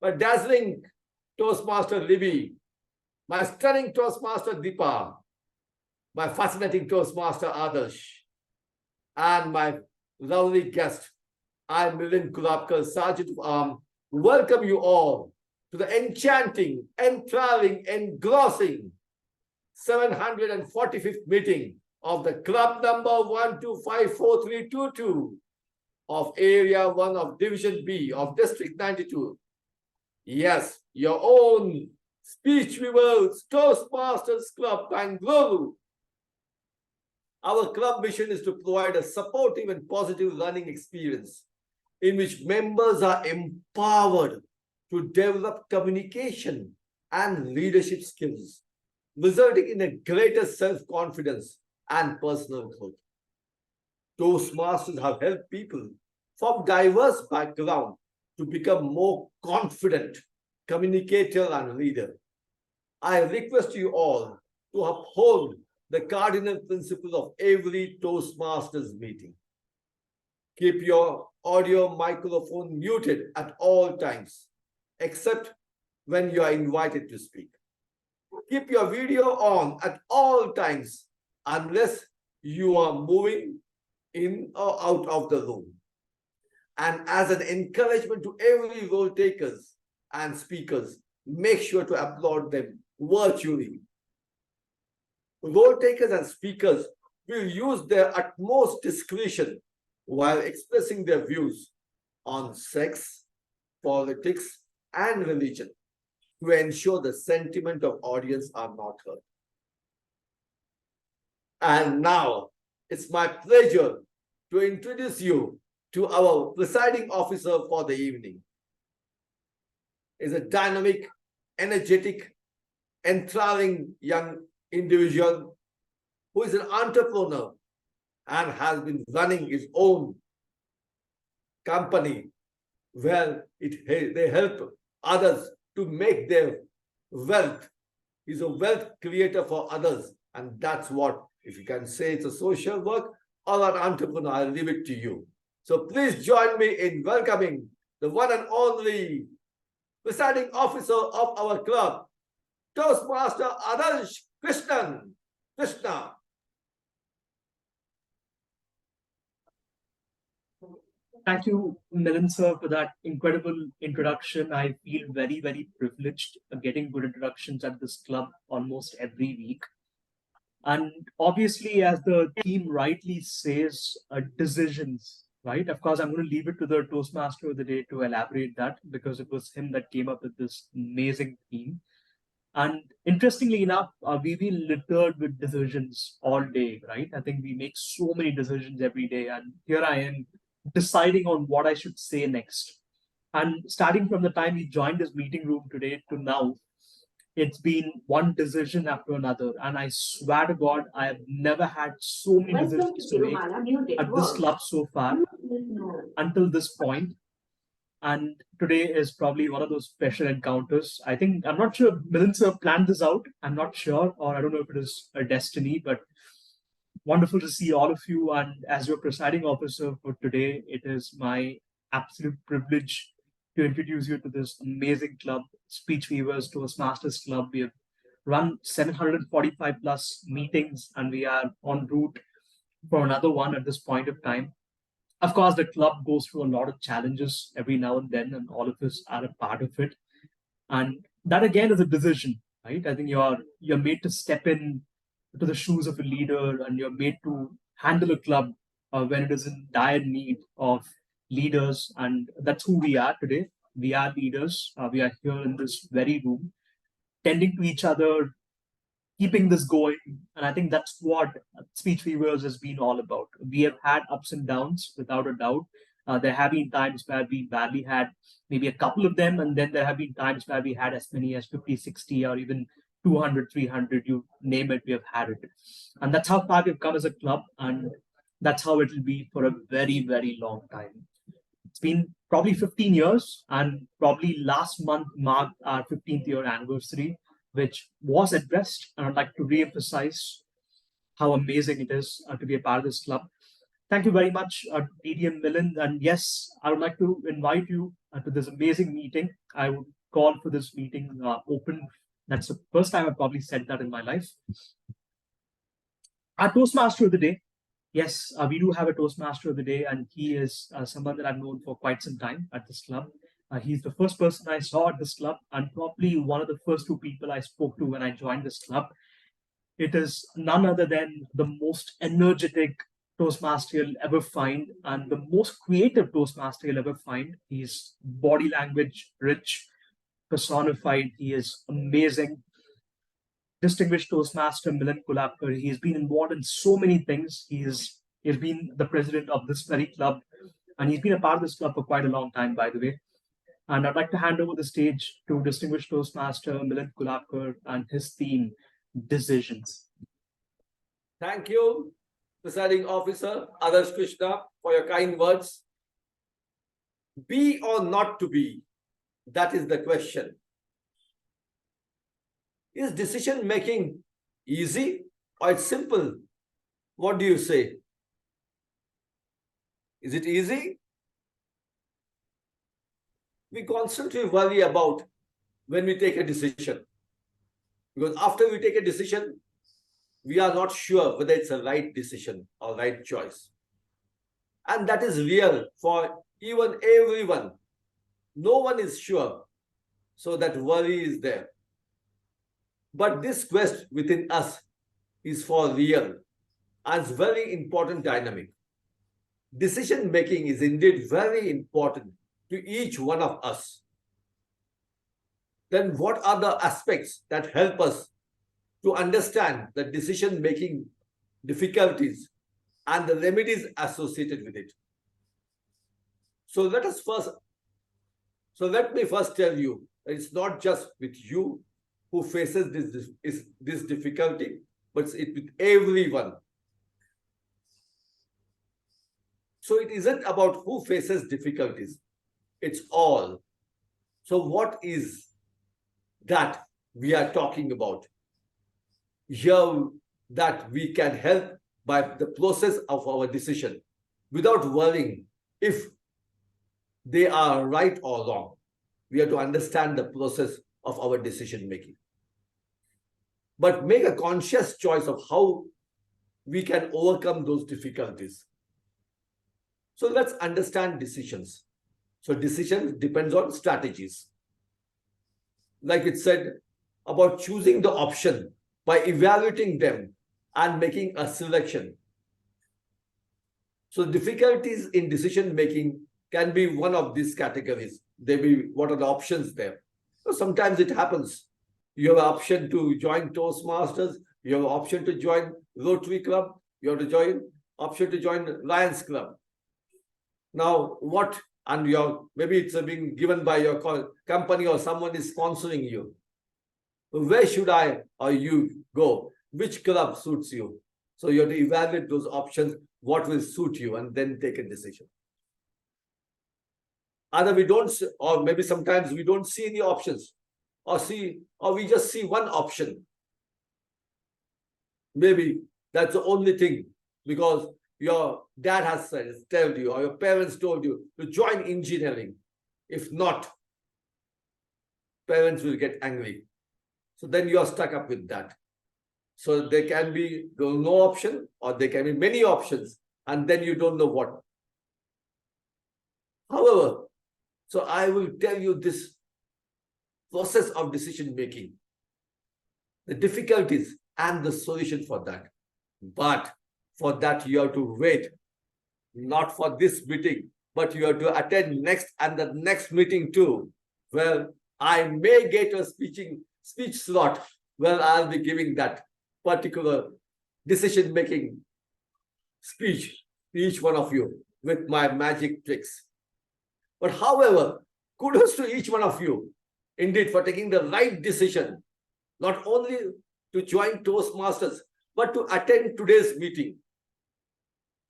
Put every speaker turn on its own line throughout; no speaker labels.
my dazzling Toastmaster Libby, my stunning Toastmaster Deepa, my fascinating Toastmaster Adarsh, and my lovely guest, I, Milind Kulapkar, Sergeant of Arms, welcome you all to the enchanting, enthralling, engrossing 745th meeting of the club number 1254322 of Area 1 of Division B of District 92. Yes, your own Speech Weavers Toastmasters Club, Bangalore. Our club mission is to provide a supportive and positive learning experience in which members are empowered to develop communication and leadership skills, resulting in a greater self-confidence and personal growth. Toastmasters have helped people from diverse backgrounds to become more confident communicator and leader. I request you all to uphold the cardinal principle of every Toastmasters meeting. Keep your audio microphone muted at all times, except when you are invited to speak. Keep your video on at all times unless you are moving in or out of the room. And as an encouragement to every role takers and speakers, make sure to applaud them virtually. Role takers and speakers will use their utmost discretion while expressing their views on sex, politics, and religion to ensure the sentiment of audience are not hurt. And now, it's my pleasure to introduce you to our presiding officer for the evening. Is a dynamic, energetic, enthralling young individual who is an entrepreneur and has been running his own company where they help others to make their wealth. He's a wealth creator for others, and that's what, if you can say it's a social work or an entrepreneur, I'll leave it to you. So please join me in welcoming the one and only presiding officer of our club, Toastmaster Adarsh Krishnan. Krishna.
Thank you, Milind sir, for that incredible introduction. I feel very, very privileged getting good introductions at this club almost every week. And obviously, as the theme rightly says, decisions, right? Of course, I'm going to leave it to the Toastmaster of the day to elaborate that because it was him that came up with this amazing theme. And interestingly enough, we've been littered with decisions all day, right? I think we make so many decisions every day. And here I am deciding on what I should say next. And starting from the time we joined this meeting room today to now, it's been one decision after another. And I swear to God, I have never had so many decisions to make at this club so far until this point. And today is probably one of those special encounters. I think, I'm not sure Milind sir planned this out. I'm not sure, or I don't know if it is a destiny, but wonderful to see all of you. And as your presiding officer for today, it is my absolute privilege to introduce you to this amazing club, Speech Weavers Toastmasters Club. We have run 745 plus meetings, and we are en route for another one at this point of time. Of course, the club goes through a lot of challenges every now and then, and all of us are a part of it. And that again is a decision, right? I think you're made to step in to the shoes of a leader, and you're made to handle a club when it is in dire need of leaders. And that's who we are today. We are leaders. We are here in this very room, tending to each other, keeping this going. And I think that's what Speech Weavers has been all about. We have had ups and downs, without a doubt. There have been times where we badly had maybe a couple of them, and then there have been times where we had as many as 50, 60, or even 200, 300, you name it, we have had it. And that's how far we've come as a club, and that's how it will be for a very, very long time. It's been probably 15 years, and probably last month marked our 15th year anniversary, which was addressed. And I'd like to re-emphasize how amazing it is to be a part of this club. Thank you very much, DDM Milind. And yes, I would like to invite you to this amazing meeting. I would call for this meeting open. That's the first time I've probably said that in my life. Our Toastmaster of the day. Yes, we do have a Toastmaster of the day, and he is someone that I've known for quite some time at this club. He's the first person I saw at this club, and probably one of the first two people I spoke to when I joined this club. It is none other than the most energetic Toastmaster you'll ever find and the most creative Toastmaster you'll ever find. He's body language rich, personified. He is amazing. Distinguished Toastmaster Milind Kulapkar. He's been involved in so many things. He's been the president of this very club, and he's been a part of this club for quite a long time, by the way. And I'd like to hand over the stage to distinguished Toastmaster Milind Kulapkar and his team, Decisions.
Thank you, presiding officer Adarsh Krishna, for your kind words. Be or not to be, that is the question. Is decision making easy or it's simple? What do you say? Is it easy? We constantly worry about when we take a decision. Because after we take a decision, we are not sure whether it's a right decision or right choice. And that is real for even everyone. No one is sure. So that worry is there. But this quest within us is for real and it's very important dynamic. Decision making is indeed very important to each one of us. Then what are the aspects that help us to understand the decision making difficulties and the remedies associated with it? So let me first tell you that it's not just with you who faces this difficulty, but it's with everyone. So it isn't about who faces difficulties, it's all. So what is that we are talking about? Here that we can help by the process of our decision without worrying if they are right or wrong. We have to understand the process of our decision making. But make a conscious choice of how we can overcome those difficulties. So let's understand decisions. So decisions depends on strategies. Like it said about choosing the option by evaluating them and making a selection. So difficulties in decision making can be one of these categories. They be what are the options there. So sometimes it happens. You have an option to join Toastmasters, you have an option to join Rotary Club, you have option to join Lions Club. Now what, and maybe it's being given by your company or someone is sponsoring you. Where should I or you go? Which club suits you? So you have to evaluate those options, what will suit you, and then take a decision. Either we don't, or maybe sometimes we don't see any options, or we just see one option. Maybe that's the only thing because your dad has told you, or your parents told you to join engineering. If not, parents will get angry. So then you are stuck up with that. So there can be no option, or there can be many options, and then you don't know what. However, so I will tell you this process of decision making, the difficulties and the solution for that. But for that, you have to wait, not for this meeting, but you have to attend next and the next meeting too, where I may get a speech slot where I'll be giving that particular decision-making speech to each one of you with my magic tricks. But however, kudos to each one of you, indeed, for taking the right decision, not only to join Toastmasters, but to attend today's meeting.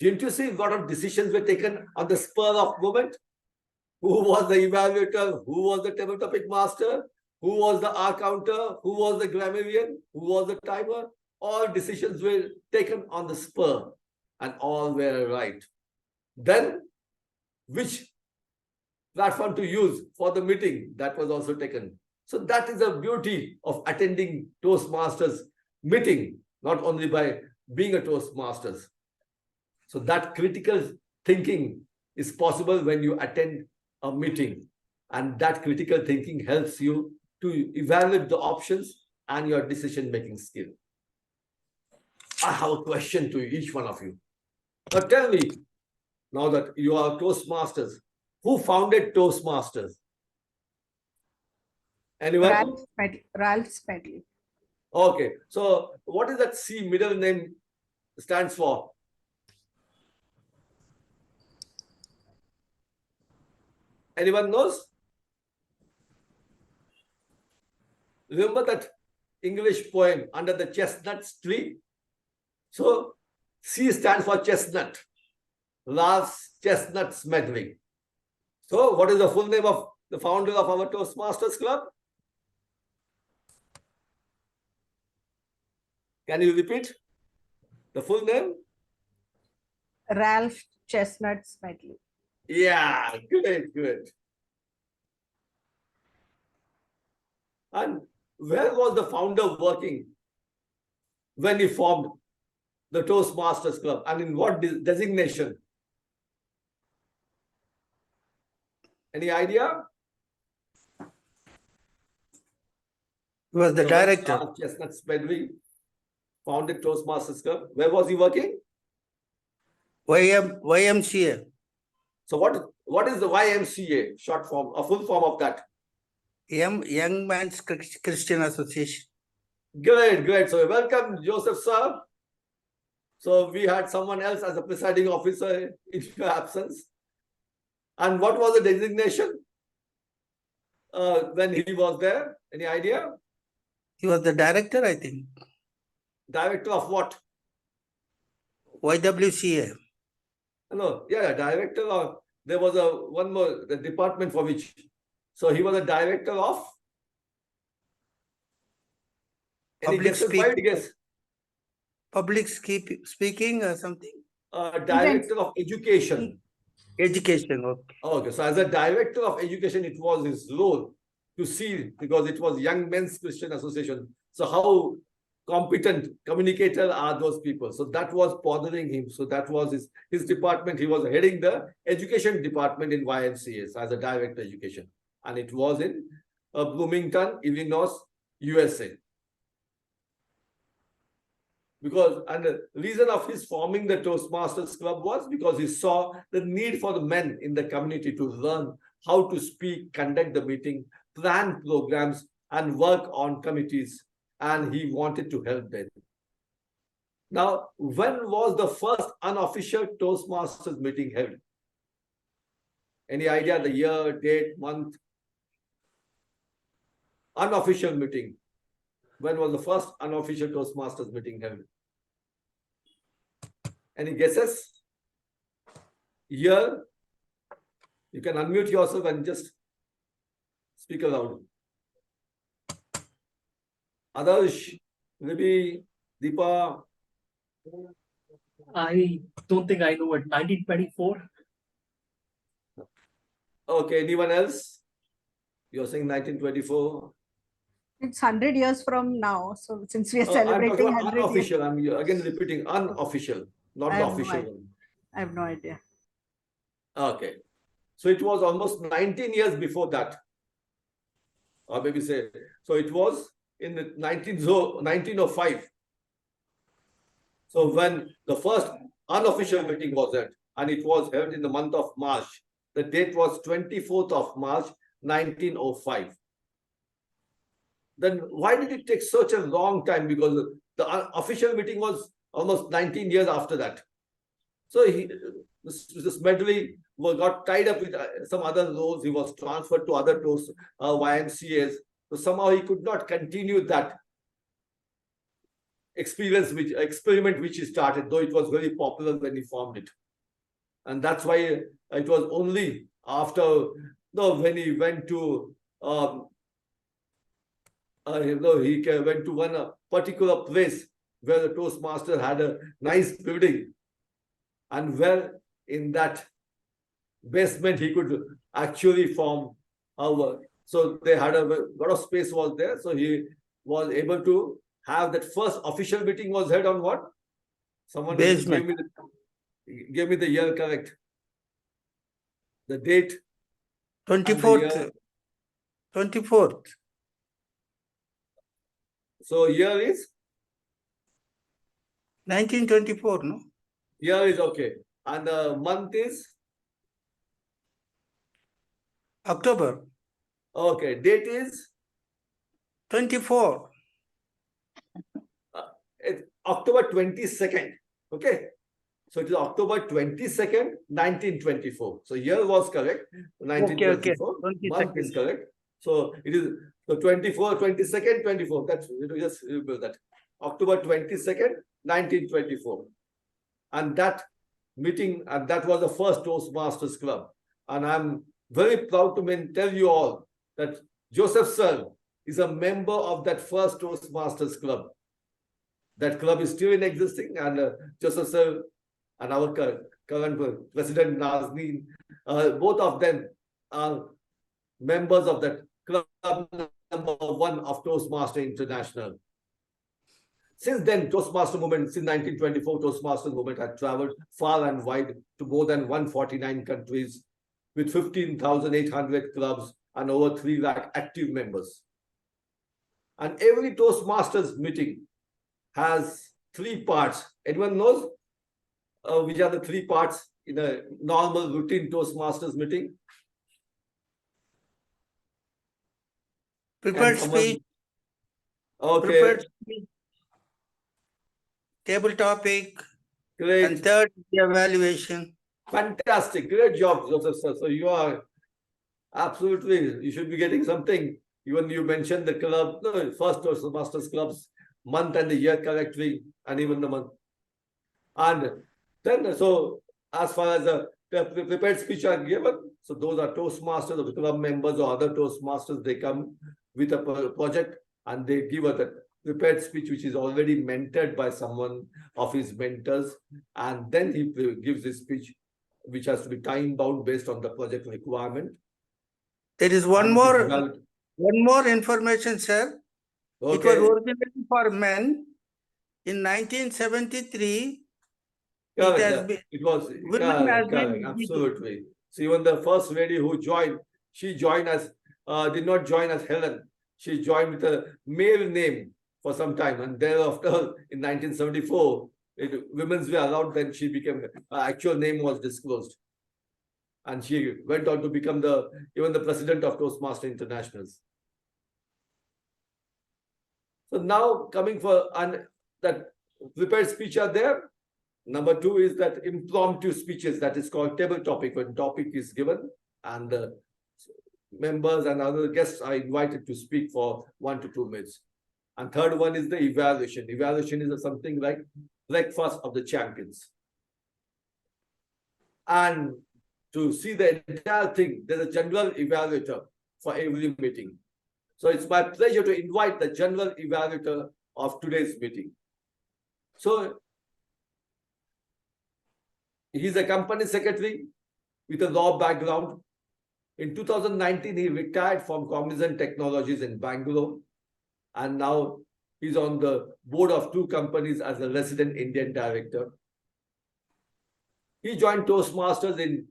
Didn't you see a lot of decisions were taken on the spur of moment? Who was the evaluator? Who was the table topic master? Who was the R counter? Who was the grammarian? Who was the timer? All decisions were taken on the spur and all were right. Then which platform to use for the meeting, that was also taken. So that is the beauty of attending Toastmasters meeting, not only by being a Toastmasters. So that critical thinking is possible when you attend a meeting, and that critical thinking helps you to evaluate the options and your decision-making skill. I have a question to each one of you. Now tell me, now that you are Toastmasters, who founded Toastmasters? Anyone?
Ralph Smedley.
Okay, so what is that C middle name stands for? Anyone knows? Remember that English poem, Under the Chestnut Tree? So C stands for chestnut. Ralph Chestnut Smedley. So what is the full name of the founder of our Toastmasters Club? Can you repeat the full name?
Ralph Chestnut Smedley.
Yeah, good. And where was the founder working when he formed the Toastmasters Club, and in what designation? Any idea?
He was the director.
Ralph Chestnut Smedley founded Toastmasters Club. Where was he working?
YMCA.
So what is the YMCA short form, a full form of that?
Young Man's Christian Association.
Great. So welcome, Joseph sir. So we had someone else as a presiding officer in your absence. And what was the designation when he was there? Any idea?
He was the director, I think.
Director of what?
YWCA.
No, yeah, director of, there was one more, the department for which. So he was a director of? Any
Public
guesses? Why did you guess?
Public speaking or something.
Director of Education.
Education, okay.
Okay, so as a director of education, it was his role to see, because it was Young Men's Christian Association. So how competent communicator are those people? So that was bothering him. So that was his department. He was heading the education department in YMCA as a director of education. And it was in Bloomington, Illinois, USA. Because, and the reason of his forming the Toastmasters Club was because he saw the need for the men in the community to learn how to speak, conduct the meeting, plan programs, and work on committees. And he wanted to help them. Now, when was the first unofficial Toastmasters meeting held? Any idea the year, date, month? Unofficial meeting. When was the first unofficial Toastmasters meeting held? Any guesses? Year? You can unmute yourself and just speak aloud. Adarsh, maybe Deepa.
I don't think I know it. 1924?
Okay, anyone else? You're saying 1924.
It's 100 years from now. So since we are
I'm
celebrating
talking about
100 years,
unofficial. I'm again repeating unofficial, not
I
the
have no
official
idea.
one.
I have no idea.
Okay. So it was almost 19 years before that. Or maybe say, so it was in the 1905. So when the first unofficial meeting was held, and it was held in the month of March. The date was 24th of March, 1905. Then why did it take such a long time? Because the official meeting was almost 19 years after that. So Mr. Smedley got tied up with some other roles. He was transferred to other YMCAs. So somehow he could not continue that experiment which he started, though it was very popular when he formed it. And that's why it was only after, when he went to, he went to one particular place where the Toastmaster had a nice building, and where in that basement he could actually form our work. So they had a lot of space was there. So he was able to have that first official meeting was held on what? Someone
Basement.
gave me the year correct. The date. and the
24th.
year.
24th.
So year is?
1924, no?
Year is okay. And the month is?
October.
Okay. Date is?
24.
It's October 22nd. Okay. So it is October 22nd, 1924. So year was correct. 1924. Month is
22nd.
correct. So it is the 24, 22nd, 24. That's just remember that. October 22nd, 1924. And that meeting, and that was the first Toastmasters Club. And I'm very proud to tell you all that Joseph Sir is a member of that first Toastmasters Club. That club is still in existing, and Joseph Sir and our current President Nazneen, both of them are members of that club number 1 of Toastmaster International. Since then, Toastmaster movement, since 1924, Toastmaster movement had traveled far and wide to more than 149 countries with 15,800 clubs and over 3 lakh active members. And every Toastmasters meeting has 3 parts. Anyone knows which are the 3 parts in a normal routine Toastmasters meeting?
Prepared
someone-
speech.
Okay,
Prepared speech. Table topic.
great.
And third, the evaluation.
Fantastic. Great job, Joseph sir. So you are absolutely, you should be getting something. Even you mentioned the club, no, first Toastmasters clubs, month and the year correctly, and even the month. And then, so as far as the prepared speech are given, so those are Toastmasters of the club members or other Toastmasters, they come with a project and they give us a prepared speech which is already mentored by someone of his mentors, and then he gives his speech which has to be time bound based on the project requirement.
There is one
And
more,
it is valid.
one more information, sir. It was
Okay,
originally for men. In 1973,
correct.
has been-
It was
women has
correct,
been-
absolutely. So even the first lady who joined, she joined as did not join as Helen. She joined with a male name for some time, and thereafter in 1974, women's were allowed. Then she became her actual name was disclosed, and she went on to become even the president of Toastmaster Internationals. So now coming for that prepared speech are there. Number 2 is that impromptu speeches, that is called table topic, when topic is given and the members and other guests are invited to speak for 1 to 2 minutes. And third one is the evaluation. Evaluation is something like breakfast of the champions. And to see the entire thing, there's a general evaluator for every meeting. So it's my pleasure to invite the general evaluator of today's meeting. So he's a company secretary with a law background. In 2019, he retired from Cognizant Technologies in Bangalore. And now he's on the board of 2 companies as a resident Indian director. He joined Toastmasters in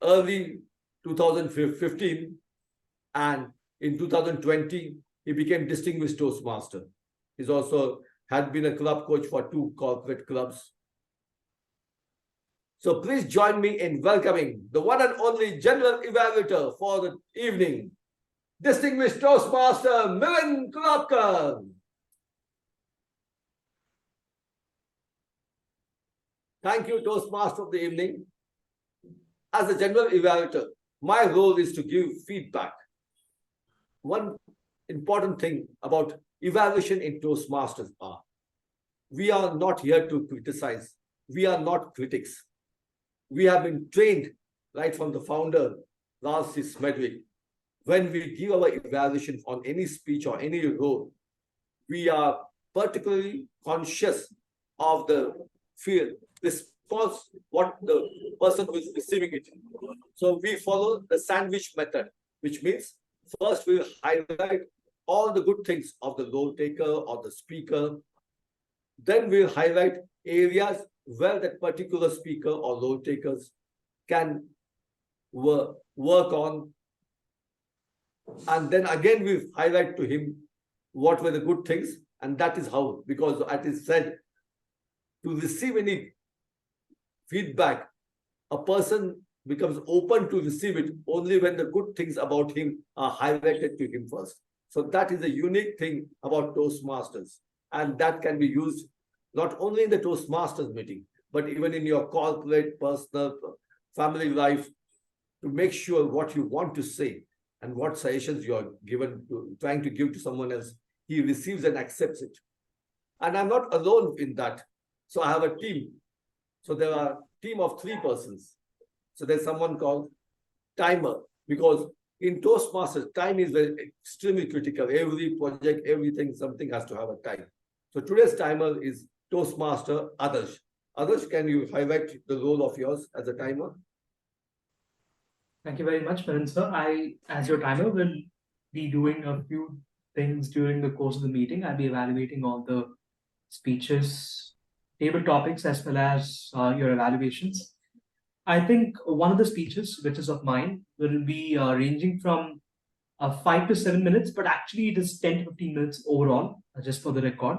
early 2015. And in 2020, he became distinguished Toastmaster. He's also had been a club coach for 2 corporate clubs. So please join me in welcoming the one and only general evaluator for the evening, distinguished Toastmaster Milind Kulapkar. Thank you, Toastmaster of the evening. As a general evaluator, my role is to give feedback. One important thing about evaluation in Toastmasters are, we are not here to criticize. We are not critics. We have been trained right from the founder, Lars C. Smedwick. When we give our evaluation on any speech or any role, we are particularly conscious of the fear, this first what the person who is receiving it. So we follow the sandwich method, which means first we highlight all the good things of the role taker or the speaker. Then we'll highlight areas where that particular speaker or role takers can work on. And then again, we highlight to him what were the good things. And that is how, because it is said, to receive any feedback, a person becomes open to receive it only when the good things about him are highlighted to him first. So that is a unique thing about Toastmasters. And that can be used not only in the Toastmasters meeting, but even in your corporate, personal, family life, to make sure what you want to say and what suggestions you are trying to give to someone else, he receives and accepts it. And I'm not alone in that. So I have a team. So there are a team of 3 persons. So there's someone called timer, because in Toastmasters, time is extremely critical. Every project, everything, something has to have a time. So today's timer is Toastmaster Adarsh. Adarsh, can you highlight the role of yours as a timer?
Thank you very much, Milind sir. I, as your timer, will be doing a few things during the course of the meeting. I'll be evaluating all the speeches, table topics, as well as your evaluations. I think one of the speeches, which is of mine, will be ranging from 5 to 7 minutes, but actually it is 10 to 15 minutes overall, just for the record.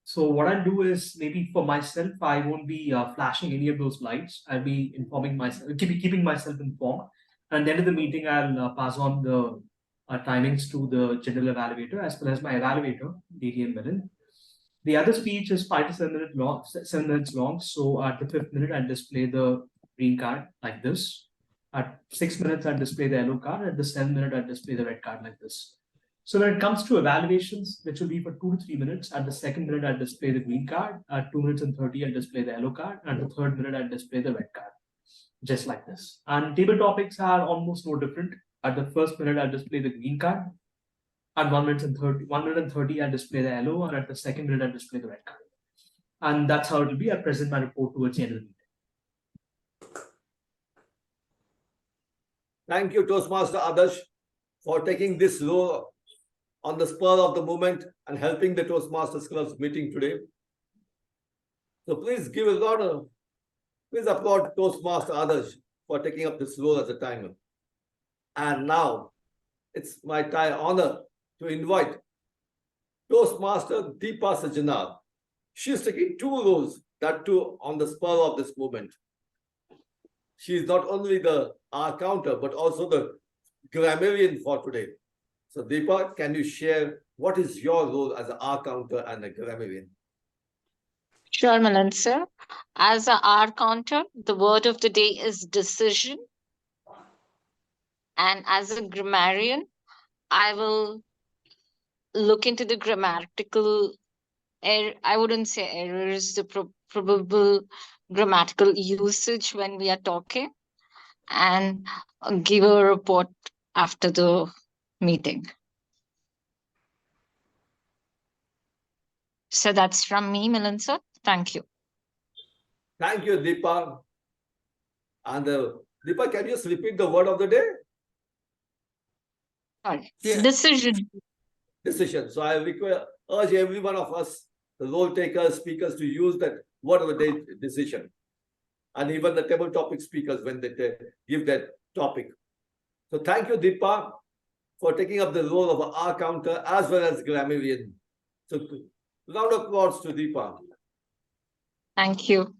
So what I'll do is, maybe for myself, I won't be flashing any of those lights. I'll be informing myself, keeping myself informed. And at the end of the meeting, I'll pass on the timings to the general evaluator as well as my evaluator, DTM Milind. The other speech is 5 to 7 minutes long. 7 minutes long. So at the 5th minute, I'll display the green card like this. At 6 minutes, I'll display the yellow card. At the 7th minute, I'll display the red card like this. So when it comes to evaluations, which will be for 2 to 3 minutes, at the 2nd minute, I'll display the green card. At 2 minutes and 30, I'll display the yellow card. And the 3rd minute, I'll display the red card. Just like this. And table topics are almost no different. At the 1st minute, I'll display the green card. At 1 minute and 30, I'll display the yellow. And at the 2nd minute, I'll display the red card. And that's how it will be. I'll present my report towards the end of the meeting.
Thank you, Toastmaster Adarsh, for taking this role on the spur of the moment and helping the Toastmasters Club's meeting today. So please give a lot of, please applaud Toastmaster Adarsh for taking up this role as a timer. And now it's my honor to invite Toastmaster Deepa Sajjanal. She's taking 2 roles, that too on the spur of this moment. She is not only the R counter, but also the grammarian for today. So Deepa, can you share what is your role as an R counter and a grammarian?
Sure, Milind sir. As a R counter, the word of the day is decision. And as a grammarian, I will look into the grammatical error. I wouldn't say errors, the probable grammatical usage when we are talking, and give a report after the meeting. So that's from me, Milind sir. Thank you.
Thank you, Deepa. And Deepa, can you just repeat the word of the day?
Sorry.
Yeah.
Decision.
Decision. So I urge every one of us, the role takers, speakers, to use that word of the day, decision. And even the table topic speakers when they give that topic. So thank you, Deepa, for taking up the role of an R counter as well as grammarian. So round of applause to Deepa.
Thank you.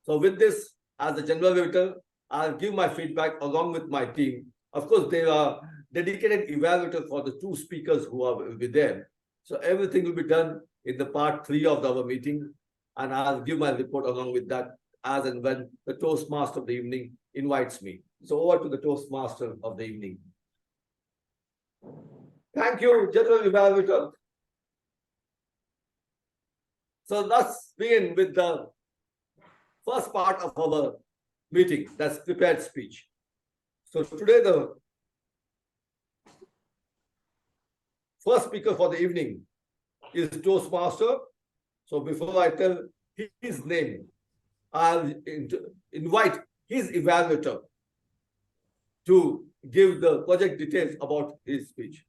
So with this, as a general evaluator, I'll give my feedback along with my team. Of course, there are dedicated evaluators for the 2 speakers who will be there. So everything will be done in the part 3 of our meeting. And I'll give my report along with that as and when the Toastmaster of the evening invites me. So over to the Toastmaster of the evening. Thank you, General Evaluator. So let's begin with the first part of our meeting, that's prepared speech. So today the first speaker for the evening is Toastmaster. So before I tell his name, I'll invite his evaluator to give the project details about his speech.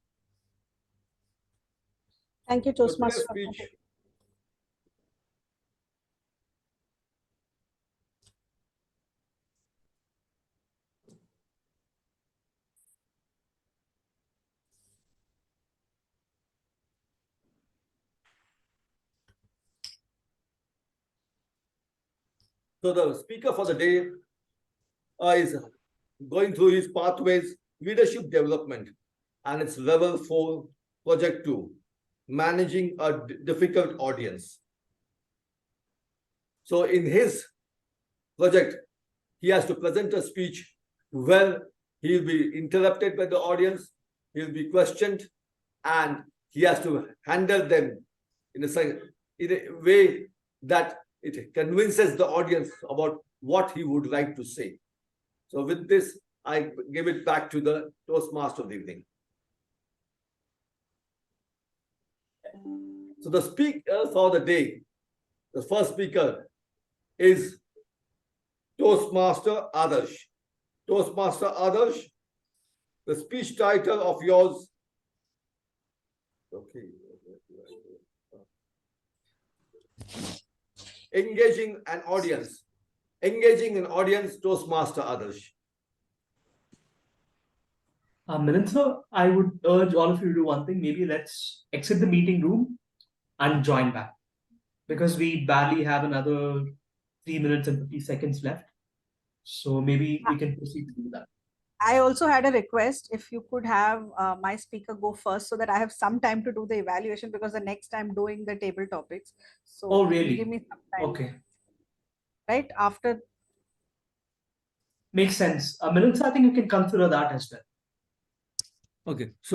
Thank you,
So today's
Toastmaster.
speech. So the speaker for the day is going through his pathways, leadership development, and it's level 4, project 2, managing a difficult audience. So in his project, he has to present a speech. Well, he'll be interrupted by the audience, he'll be questioned, and he has to handle them in a way that it convinces the audience about what he would like to say. So with this, I give it back to the Toastmaster of the evening. So the speaker for the day, the first speaker is Toastmaster Adarsh. Toastmaster Adarsh, the speech title of yours. Okay. Engaging an audience. Engaging an audience, Toastmaster Adarsh.
Milind sir, I would urge all of you to do one thing. Maybe let's exit the meeting room and join back, because we barely have another 3 minutes and 50 seconds left. So maybe we can proceed to do that.
I also had a request if you could have my speaker go first so that I have some time to do the evaluation, because the next time doing the table topics. So
Oh,
can you
really?
give me some time,
Okay,
right? After
makes sense. Milind sir, I think you can consider that as well.
Okay. So